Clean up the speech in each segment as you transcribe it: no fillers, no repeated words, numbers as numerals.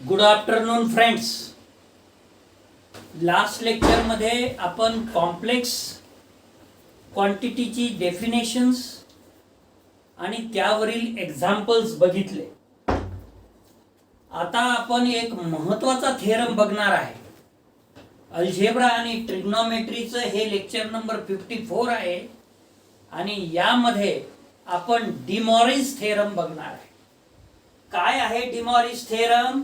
Good afternoon friends. Last लेक्चरमध्ये आपण complex क्वांटिटीची definitions आणि त्यावरील एक्झाम्पल्स बघितले. आता आपण एक महत्त्वाचा थेरम बघणार आहे. अल्जेब्रा आणि ट्रिग्नोमेट्रीचं हे लेक्चर नंबर 54 आहे आणि यामध्ये आपण डिमॉरिस थेरम बघणार आहे. काय आहे डिमॉरिस theorem?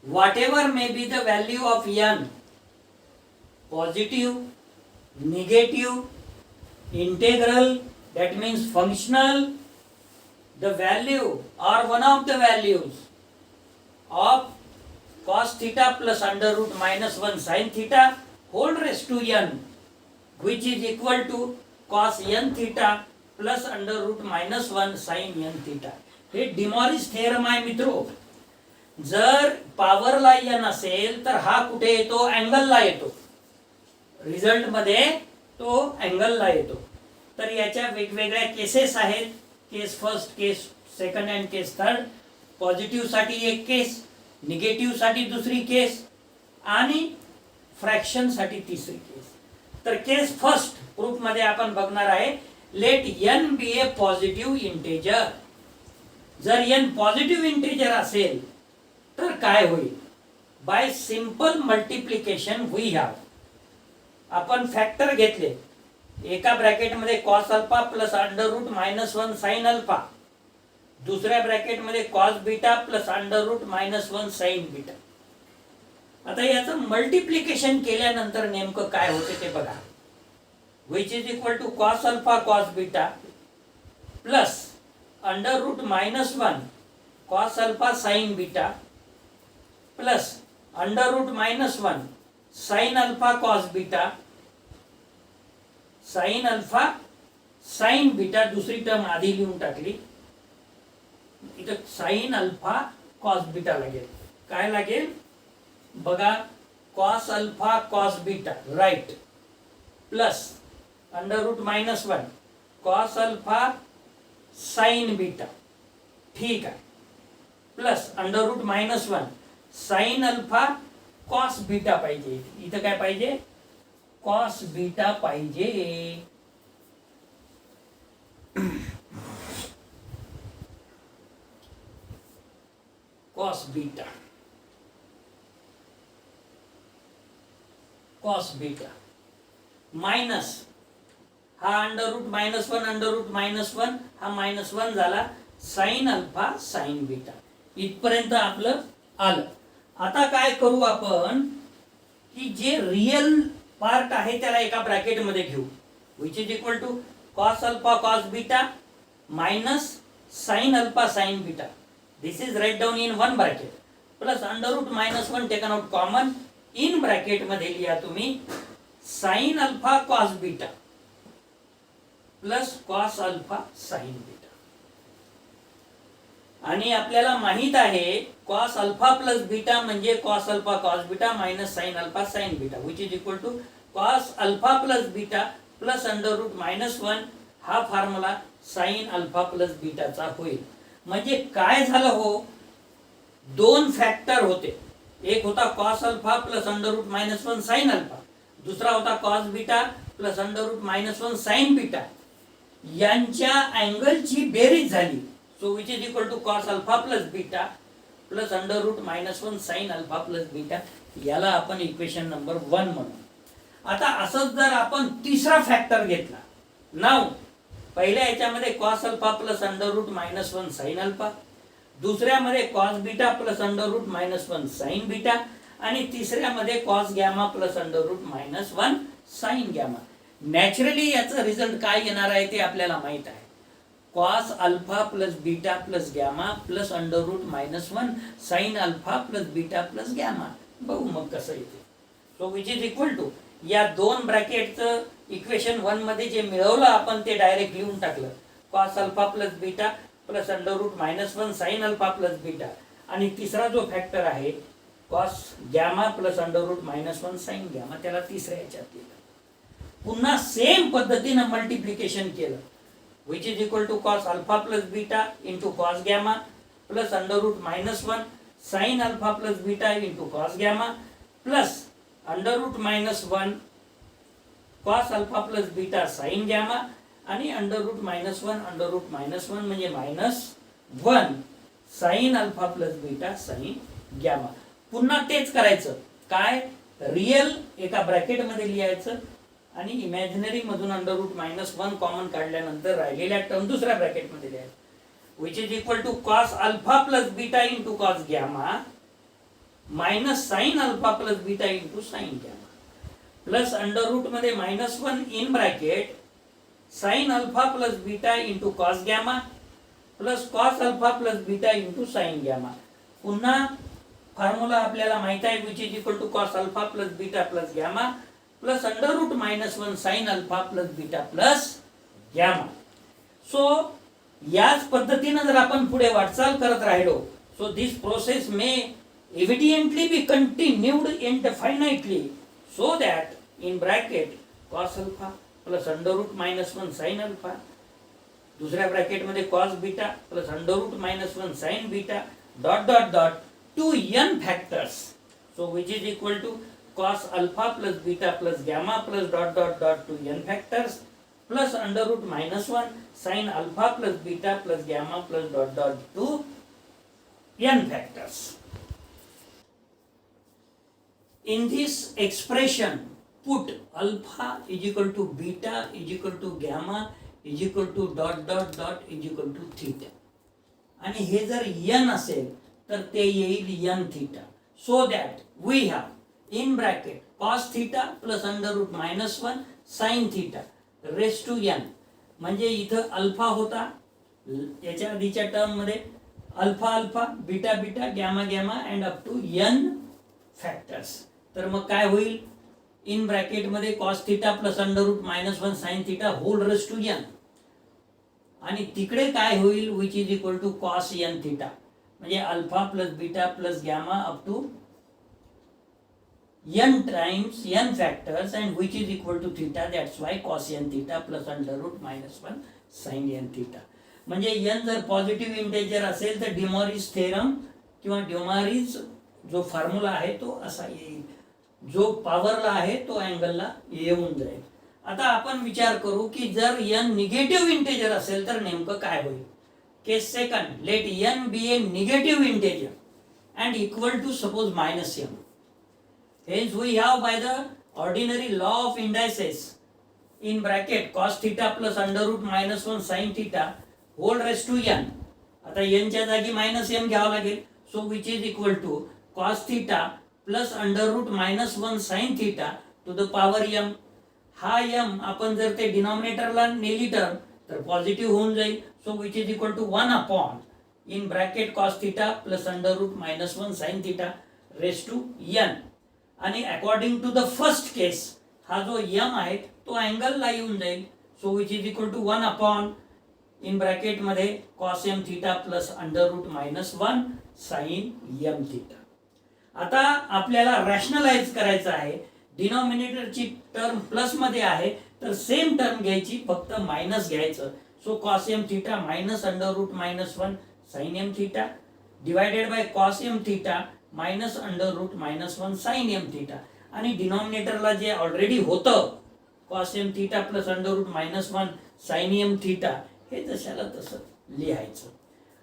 Whatever may be the value of n, positive, negative, integral, that means functional, the value or one of the values of cos theta plus under root minus 1 sin theta whole raised to n, which is equal to cos n theta plus under root minus 1 sin n theta. हे डिमॉरिस theorem आहे मित्रो. जर पॉवरला n असेल तर हा कुठे येतो? अँगलला येतो. रिझल्ट मध्ये तो अँगलला येतो. तर याच्या वेगवेगळ्या केसेस आहेत. Case first, case second and case third. Positive साठी एक केस, निगेटिव्ह साठी दुसरी केस आणि फ्रॅक्शन साठी तिसरी केस. तर केस फर्स्ट प्रूफ मध्ये आपण बघणार आहे, let n be a positive integer. जर n पॉझिटिव्ह इंटेजर असेल तर काय होईल? By simple multiplication we have, आपण फॅक्टर घेतले. एका ब्रॅकेटमध्ये cos alpha plus under root minus 1 sine alpha, दुसऱ्या ब्रॅकेटमध्ये cos beta plus under root minus 1 sine beta. आता याचं मल्टिप्लिकेशन केल्यानंतर नेमकं काय होते ते बघा. Which is equal to cos alpha cos beta plus under root minus 1 cos alpha sine beta plus under root minus 1 sine alpha cos beta sine alpha sine beta. दुसरी term आधी लिहून टाकली. इथं साइन अल्फा कॉस बीटा लागेल. काय लागेल बघा, cos alpha cos beta right plus under root minus 1 cos alpha sine beta, ठीक आहे, plus under root minus 1 sine alpha cos beta पाहिजे. इथं काय पाहिजे? कॉस बीटा पाहिजे. Cos beta, cos beta minus हा under root minus 1 under root minus 1 हा minus 1 झाला, साइन अल्फा साइन बीटा. इथपर्यंत आपलं आलं. आता काय करू आपण की जे रियल पार्ट आहे त्याला एका ब्रॅकेट मध्ये घेऊ. Which is equal to cos alpha cos beta minus sine alpha sine beta. This is right down in one bracket plus under root minus 1 taken out common. In bracket मध्ये लिहा तुम्ही sine alpha cos beta plus cos alpha sine beta. आणि आपल्याला माहित आहे cos alpha plus beta म्हणजे cos alpha cos beta minus sine alpha sine beta, which is equal to cos alpha plus beta plus under root minus 1. हा formula sine alpha plus बीटाचा होईल. म्हणजे काय झालं हो, दोन फॅक्टर होते. एक होता cos alpha plus under root minus 1 sine alpha, दुसरा होता cos beta plus under root minus 1 sine beta. यांच्या अँगलची बेरीज झाली. So which is equal to cos alpha plus beta plus under root minus 1 sin alpha plus beta. याला आपण equation number 1 म्हणू. आता असंच जर आपण तिसरा फॅक्टर घेतला, नाव पहिल्या याच्यामध्ये cos alpha plus under root minus 1 sin alpha, दुसऱ्यामध्ये cos beta plus under root minus 1 sin beta आणि तिसऱ्यामध्ये cos gamma plus under root minus 1 sin gamma. Naturally याचं रिझल्ट काय येणार आहे ते आपल्याला माहित आहे. Cos alpha plus beta plus gamma plus under root minus 1 sine alpha plus beta plus gamma. बघू मग कसं येते. So which is equal to या दोन ब्रॅकेटचं इक्वेशन 1 मध्ये जे मिळवलं आपण ते डायरेक्ट लिहून टाकलं. Cos alpha plus beta plus under root minus 1 sine alpha plus beta आणि तिसरा जो फॅक्टर आहे cos gamma plus under root minus 1 sine gamma, त्याला तिसऱ्या याच्यात केलं. पुन्हा सेम पद्धतीनं मल्टिप्लिकेशन केलं. which is equal to cos alpha plus beta into cos gamma plus under root minus 1 sine alpha plus beta into cos gamma plus under root minus 1 cos alpha plus beta sine gamma आणि under root minus 1 म्हणजे -1 sine alpha plus beta sine gamma. पुन्हा तेच करायचं. काय? Real एका bracket मध्ये लिहायचं आणि इमॅजिनरी मधून अंडर रूट -1 कॉमन काढल्यानंतर राहिलेल्या टर्म दुसऱ्या ब्रॅकेट मध्ये लिहायचं. which is equal to cos alpha plus beta into cos gamma minus sin alpha plus beta into sin gamma plus under root मध्ये -1 in bracket sin alpha plus beta into cos gamma plus cos alpha plus beta into sin gamma. पुन्हा formula आपल्याला माहित आहे which is equal to cos alpha plus beta plus gamma plus under root -1 sin alpha plus beta plus gamma. So याच पद्धतीने जर आपण पुढे वाटचाल करत राहिलो, so this process may evidently be continued indefinitely so that in bracket cos alpha plus under route -1 sin alpha, दुसऱ्या bracket मध्ये cos beta plus under route -1 sin beta dot dot dot to n factors. So which is equal to cos alpha plus beta plus gamma plus dot dot dot to n factors plus under root -1 sin alpha plus beta plus gamma plus dot dot to n factors. In this expression, put alpha is equal to beta is equal to gamma is equal to dot dot dot is equal to theta. आणि हे जर n असेल तर ते येईल n theta. So that we have in bracket cos theta plus under root -1 sin theta raise to n. म्हणजे इथं अल्फा होता, याच्या आधीच्या टर्म मध्ये alpha alpha beta beta gamma gamma and up to n factors. तर मग काय होईल? इन ब्रॅकेट मध्ये cos theta plus under route -1 sin theta whole raise to n. आणि तिकडे काय होईल? Which is equal to cos n theta, म्हणजे alpha plus beta plus gamma up to n times n factors and which is equal to theta. That's why cos n theta plus under root -1 sin n theta. म्हणजे n जर positive integer असेल तर डिमॉरिज theorem किंवा डिमॉरिज जो formula आहे तो असा येईल, जो पॉवरला आहे तो अँगलला येऊन जाईल. आता आपण विचार करू की जर n निगेटिव्ह इंटेजर असेल तर नेमकं काय होईल. Case second, let n be a negative integer and equal to suppose -m. Hence we have by the ordinary law of indices in bracket cos theta plus under root -1 sin theta whole raised to n. आता n च्या जागी -m घ्यावं लागेल. So which is equal to cos theta plus under root -1 sin theta to the power m. हा m आपण जर ते डिनॉमिनेटरला नेली तर पॉझिटिव्ह होऊन जाईल. So which is equal to 1 upon in bracket cos theta plus under root -1 sin theta raised to n. आणि according to the first case हा जो m आहे तो अँगलला येऊन जाईल. So which is equal to 1 upon in bracket मध्ये cos m theta plus under route -1 sin m theta. आता आपल्याला रॅशनलाइज करायचं आहे. डिनॉमिनेटरची टर्म प्लस मध्ये आहे तर सेम टर्म घ्यायची, फक्त मायनस घ्यायचं. So cos m theta minus under route -1 sin m theta divided by cos m theta minus under route -1 sin m theta. आणि डिनॉमिनेटरला जे ऑलरेडी होतं cos m theta plus under route -1 sin m theta हे जशाला तसं लिहायचं.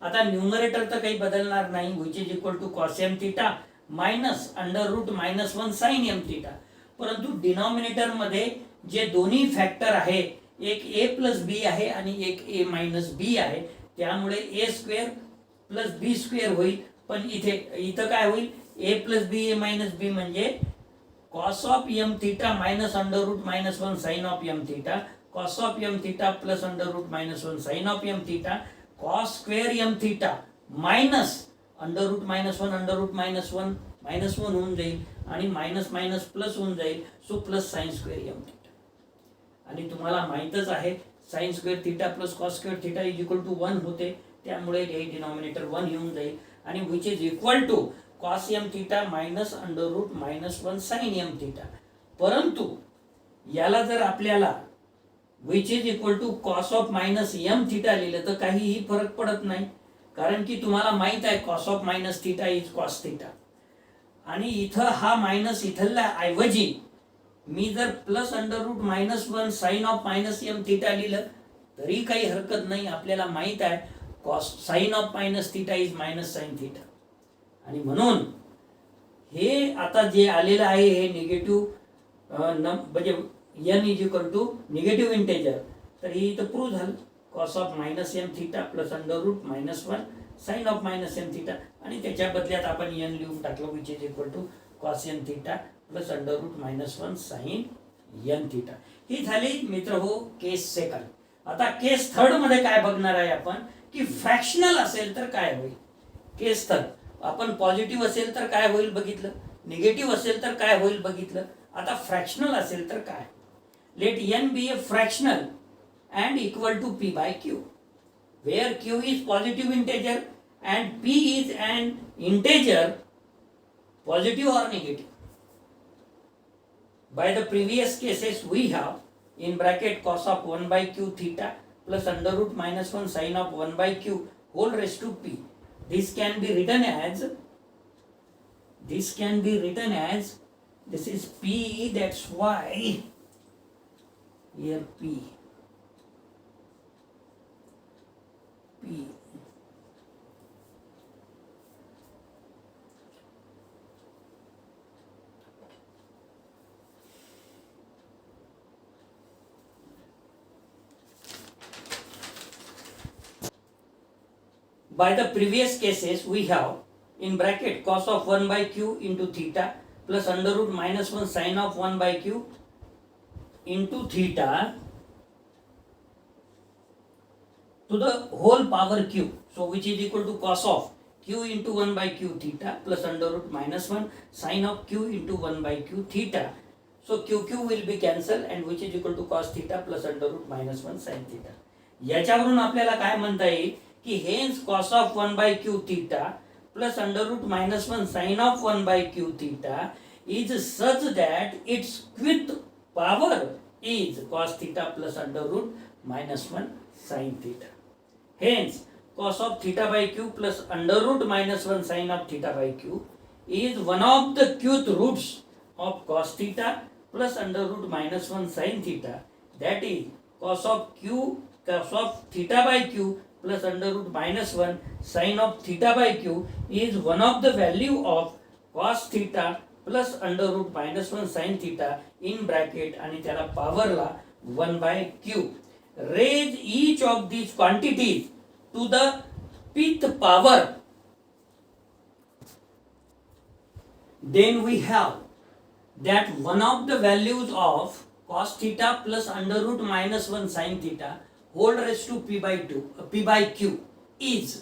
आता numerator तर काही बदलणार नाही, which is equal to cos m theta minus under route -1 sin m theta. परंतु डिनॉमिनेटर मध्ये जे दोन्ही फॅक्टर आहे, एक a प्लस बी आहे आणि एक a मायनस बी आहे, त्यामुळे a square plus b square होईल. पण इथं काय होईल? a plus b a minus b म्हणजे cos of m theta minus under route -1 sin of m theta cos of m theta plus under route -1 sin of m theta cos square m theta minus under route -1 होऊन जाईल आणि minus minus plus होऊन जाईल. So plus sine square m theta. आणि तुम्हाला माहितच आहे sign square theta plus cos square theta is equal to 1 होते, त्यामुळे हे डिनॉमिनेटर 1 येऊन जाईल आणि which is equal to cos m theta minus under route -1 sin m theta. परंतु याला जर आपल्याला which is equal to cos of -m theta लिहिलं तर काहीही फरक पडत नाही. कारण की तुम्हाला माहित आहे cos of minus theta is cos theta, आणि इथं हा मायनस इथल्या ऐवजी मी जर plus under route -1 sine of minus M theta लिहिलं तरी काही हरकत नाही. आपल्याला माहित आहे cos sine of minus theta is minus sine theta, आणि म्हणून हे आता जे आलेलं आहे हे निगेटिव्ह म्हणजे n is equal to negative integer, तर हे इथं प्रूव्ह झालं cos of minus M theta plus under route -1 sine of minus M theta, आणि त्याच्या बदल्यात आपण n लिहून टाकलं which is equal to cos n theta plus under route -1 sine n theta. ही झाली मित्र हो केस सेकंड. आता केस थर्ड मध्ये काय बघणार आहे आपण की फ्रॅक्शनल असेल तर काय होईल. केस थर्ड आपण पॉझिटिव्ह असेल तर काय होईल बघितलं, निगेटिव्ह असेल तर काय होईल बघितलं. आता फ्रॅक्शनल असेल तर काय. Let n be a fractional and equal to p by q, where q is positive integer and p is an integer, positive or negative. By the previous cases we have in bracket cos of 1 by q theta plus under root -1 sin of 1 by q whole raised to p. This can be written as this is p, that's why here p. By the previous cases we have in bracket cos of 1 by q into theta plus under root -1 sin of 1 by q into theta to the whole power q, so which is equal to cos of q into 1 by q theta plus under root -1 sin of q into 1 by q theta. So q will be cancelled and which is equal to cos theta plus under root -1 sin theta. याच्यावरून आपल्याला काय म्हणता येईल की hence cos of 1 by q theta plus under root -1 sin of 1 by q theta is such that its qth power is cos theta plus under root -1 sin theta. Hence cos of theta by q plus under root -1 sin of theta by q is one of the qth roots of cos theta plus under root -1 sin theta, that is cos of theta by q plus under root -1 sin of theta by q is one of the value of cos theta plus under root -1 sin theta in bracket आणि त्याला पॉवरला 1 by q. Raise each of these quantities to the pth power, then we have that one of the values of cos theta plus under root -1 sin theta whole raised to p by q is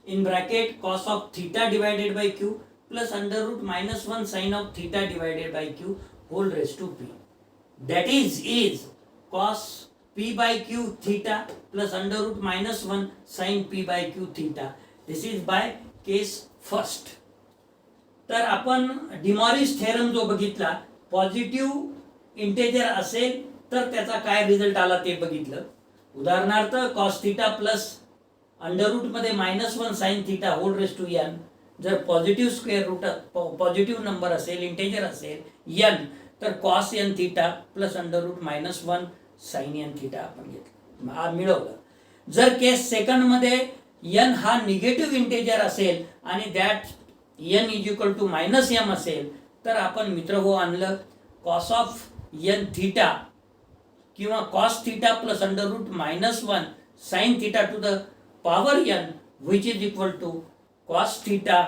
in bracket cos of theta divided by q plus under root -1 sin of theta divided by q whole raised to p, that is cos p by q theta plus under root -1 sin p by q theta. This is by case first. तर आपण डिमॉरिस theorem जो बघितला, positive integer असेल तर त्याचा काय result आला ते बघितलं. उदाहरणार्थ cos theta plus under root मध्ये -1 sin theta whole raise to n, जर positive square root positive number असेल, इंटेजर असेल n, तर cos n थीटा plus under route -1 sin n थीटा आपण घेतलं मिळवलं. जर केस सेकंड मध्ये n हा निगेटिव्ह इंटेजर असेल आणि that n is equal to -m असेल तर आपण मित्र हो आणलं cos ऑफ n थीटा किंवा cos theta plus under route -1 sin theta to the power n which is equal to cos theta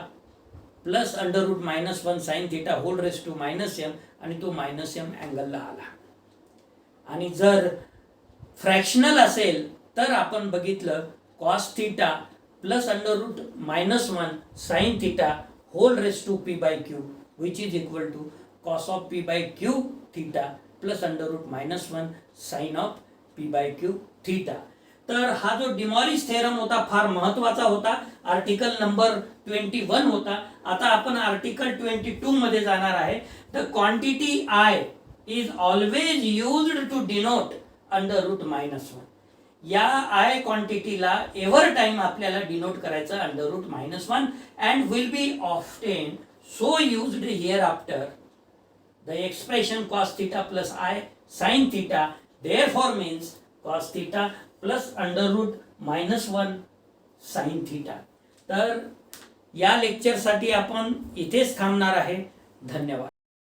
plus under route -1 sin theta whole raise to -m, आणि तो -m अँगलला आला. आणि जर fractional असेल तर आपण बघितलं cos theta plus under route -1 sin theta whole raise to p by q which is equal to cos of p by q theta plus under route -1 sin of p by q theta. तर हा जो डिमॉरिस theorem होता फार महत्वाचा होता, article number 21 होता. आता आपण आर्टिकल 22 मध्ये जाणार आहे. The quantity I is always used to denote under root -1. या आय क्वांटिटीला एव्हर टाइम आपल्याला डिनोट करायचं √-1 and will be often so used here after the expression cos theta plus I sine theta therefore means cos theta plus √-1 sine theta. तर या लेक्चरसाठी आपण इथेच थांबणार आहे. धन्यवाद.